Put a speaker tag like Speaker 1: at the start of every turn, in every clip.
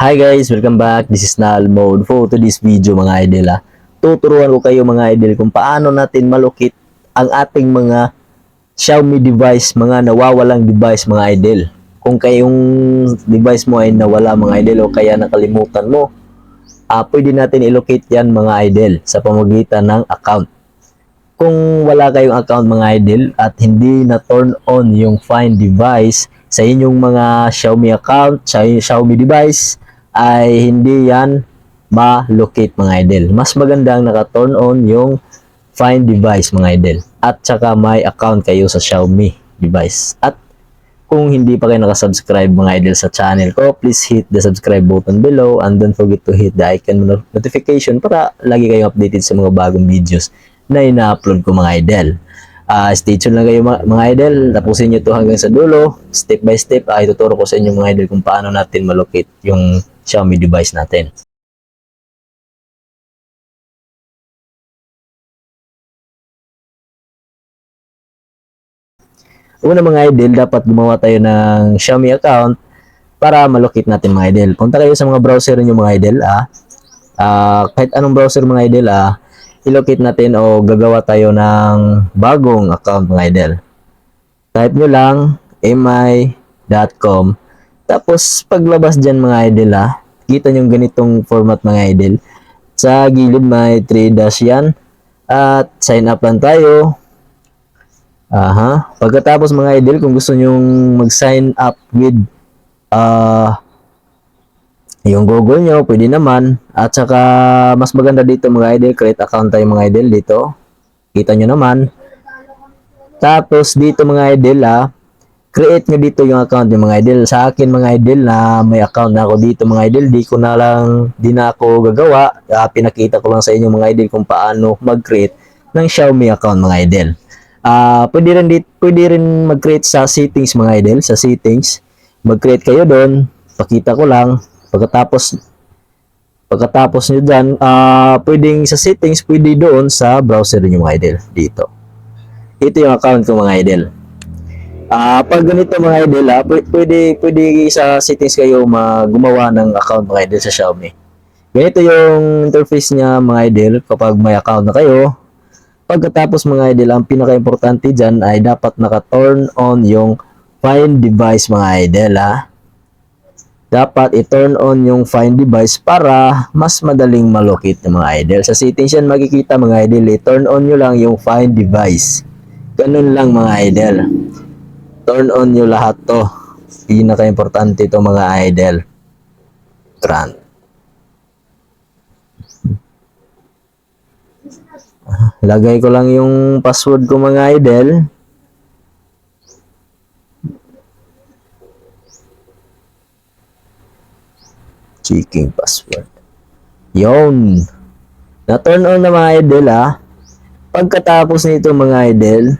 Speaker 1: Hi guys, welcome back. This is Nal Mode. For today's video mga idol tuturuan ko kayo mga idol kung paano natin malukit ang ating mga Xiaomi device, mga nawawalang device mga idol. Kung kayong device mo ay nawala mga idol o kaya nakalimutan mo, pwede natin ilocate yan mga idol sa pamamagitan ng account. Kung wala kayong account mga idol at hindi na turn on yung find device sa inyong mga Xiaomi account, sa Xiaomi device, ay hindi yan ma-locate mga idol. Mas maganda ang naka-turn on yung find device mga idol. At saka may account kayo sa Xiaomi device. At kung hindi pa kayo nakasubscribe mga idol sa channel ko, please hit the subscribe button below and don't forget to hit the icon notification para lagi kayong updated sa mga bagong videos na ina-upload ko mga idol. Stay tuned lang kayo mga idol. Tapusin nyo to hanggang sa dulo. Step by step, ituturo ko sa inyo mga idol kung paano natin malocate yung Xiaomi device natin. Una mga idol, dapat gumawa tayo ng Xiaomi account para malocate natin mga idol. Punta kayo sa mga browser niyo mga idol. Kahit anong browser mga idol, i-locate natin o gagawa tayo ng bagong account mga idol. Type nyo lang mi.com. Tapos paglabas dyan mga idol, kita nyo ganitong format mga idol. Sa gilid may 3 dash yan. At sign up lang tayo. Pagkatapos mga idol, kung gusto nyo mag-sign up with yung Google nyo, pwede naman. At saka mas maganda dito mga idol, create account tayo mga idol dito. Kita nyo naman. Tapos dito mga idol, create nyo dito yung account ng mga idol. Sa akin mga idol na may account na ako dito mga idol, di na ako gagawa. Pinakita ko lang sa inyo mga idol kung paano mag-create ng Xiaomi account mga idol. Pwede rin mag-create sa settings mga idol. Sa settings, mag-create kayo doon. Pakita ko lang. Pagkatapos nyo dyan, pwedeng sa settings, pwede doon sa browser nyo mga idol. Dito. Ito yung account ko mga idol. Pag ganito mga idol, pwede sa settings kayo gumawa ng account mga idol sa Xiaomi. Ganito yung interface niya mga idol kapag may account na kayo. Pagkatapos mga idol, ang pinaka-importante dyan ay dapat naka-turn on yung find device mga idol Dapat i-turn on yung find device para mas madaling malocate ng mga idol. Sa settings yan makikita mga idol, i-turn on nyo lang yung find device. Ganun lang mga idol. Turn on nyo lahat to. Pinaka-importante to mga idol. Grant. Lagay ko lang yung password ko mga idol. Checking password. Yon. Na-turn on na mga idol Pagkatapos nito mga idol,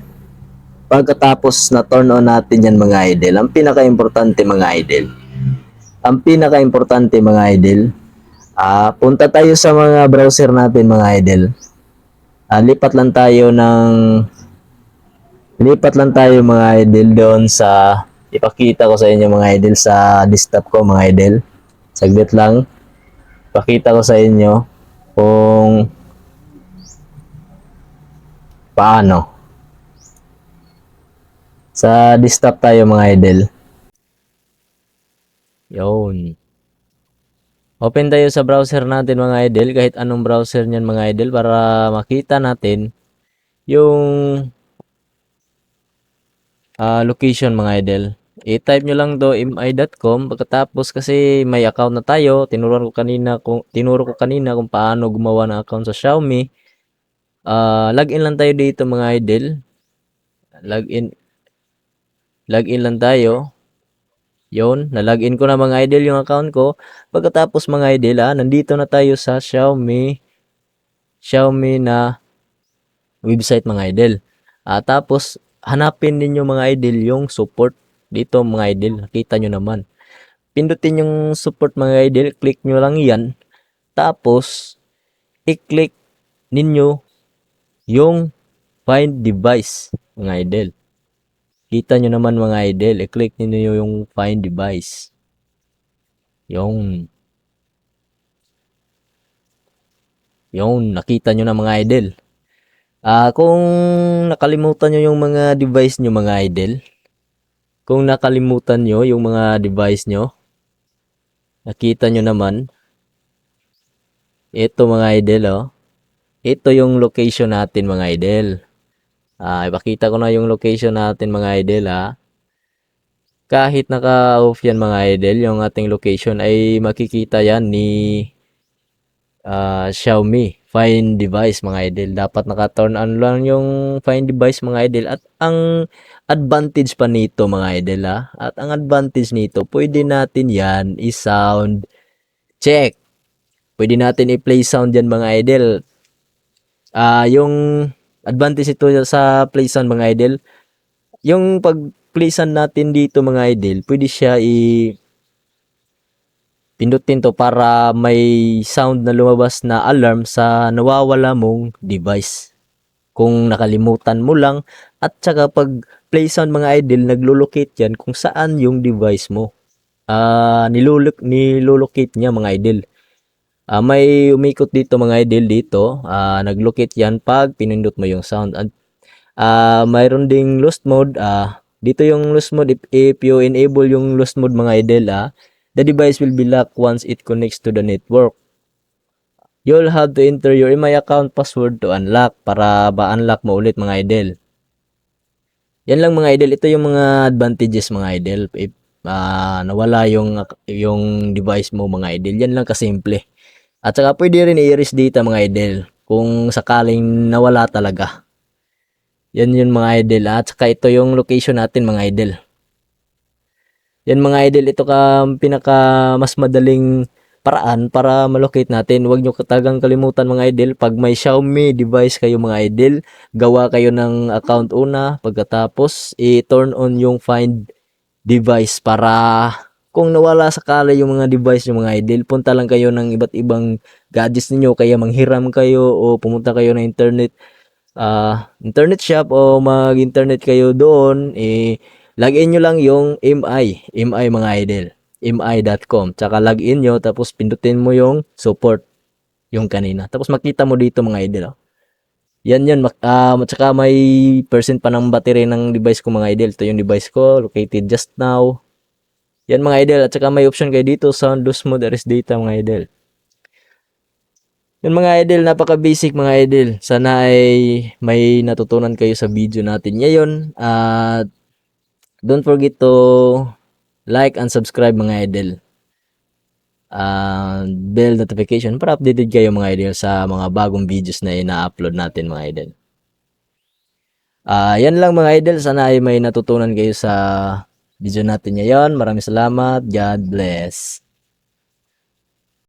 Speaker 1: pagkatapos na turn on natin yan mga idol, ang pinaka-importante mga idol, punta tayo sa mga browser natin mga idol. Lipat lang tayo mga idol doon sa ipakita ko sa inyo mga idol sa desktop ko mga idol. Saglit lang. Pakita ko sa inyo kung paano. Sa desktop tayo mga idol. Yun. Open tayo sa browser natin mga idol, kahit anong browser niyan mga idol para makita natin yung location mga idol. I-type nyo lang do mi.com. Pagkatapos kasi may account na tayo, tinuro ko kanina kung paano gumawa ng account sa Xiaomi. Login lang tayo dito mga idol. Login lang tayo. Yon, na-login ko na mga idol yung account ko. Pagkatapos mga idol, nandito na tayo sa Xiaomi na website mga idol. Tapos hanapin ninyo mga idol yung support dito mga idol. Nakita nyo naman. Pindutin yung support mga idol, click nyo lang yan. Tapos i-click ninyo yung find device mga idol. Kita nyo naman mga idol, i-click niyo yung find device. Yung Yung nakita nyo na mga idol. Kung nakalimutan nyo yung mga device nyo mga idol, kung nakalimutan nyo yung mga device nyo, nakita nyo naman, ito mga idol, oh. Ito yung location natin mga idol. Ipakita ko na yung location natin mga idol, ha. Kahit naka-off yan mga idol, yung ating location ay makikita yan ni Xiaomi Find Device mga idol. Dapat naka-turn on lang yung Find Device mga idol. At ang advantage pa nito mga idol, ha. At ang advantage nito, pwede natin yan i-sound check. Pwede natin i-play sound yan mga idol. Yung advantage ito sa play sound mga idol, yung pag play sound natin dito mga idol, pwede siya pindutin to para may sound na lumabas na alarm sa nawawala mong device. Kung nakalimutan mo lang, at saka pag play sound mga idol, naglo-locate yan kung saan yung device mo. Nilolocate niya mga idol. May umikot dito mga idol dito, nag-locate yan pag pinindot mo yung sound. At mayroon ding lost mode. Dito yung lost mode, if you enable yung lost mode mga idol, the device will be locked once it connects to the network. You'll have to enter your my account password to unlock para ba-unlock mo ulit mga idol. Yan lang mga idol, ito yung mga advantages mga idol. If nawala yung device mo mga idol, yan lang kasimple. At saka pwede rin i-erase data mga idol kung sakaling nawala talaga. Yan yun mga idol. At saka ito yung location natin mga idol. Yan mga idol, ito pinaka mas madaling paraan para malocate natin. Huwag nyo talagang kalimutan mga idol. Pag may Xiaomi device kayo mga idol, gawa kayo ng account una. Pagkatapos, i-turn on yung find device para kung nawala sakali yung mga device yung mga idol, punta lang kayo ng iba't ibang gadgets ninyo, kaya manghiram kayo o pumunta kayo ng internet shop o mag-internet kayo doon, login nyo lang yung MI mga idol, mi.com, tsaka login nyo, tapos pindutin mo yung support, yung kanina, tapos makita mo dito mga idol, oh. Yan yun, tsaka may percent pa ng battery ng device ko mga idol. Ito yung device ko, located just now. Yan mga idol, at saka may option kayo dito, sound, lose mode, erase data mga idol. Yan mga idol, napaka basic mga idol. Sana ay may natutunan kayo sa video natin ngayon. At don't forget to like and subscribe mga idol. Bell notification para updated kayo mga idol sa mga bagong videos na ina-upload natin mga idol. Yan lang mga idol, sana ay may natutunan kayo sa video natin ngayon. Maraming salamat. God bless.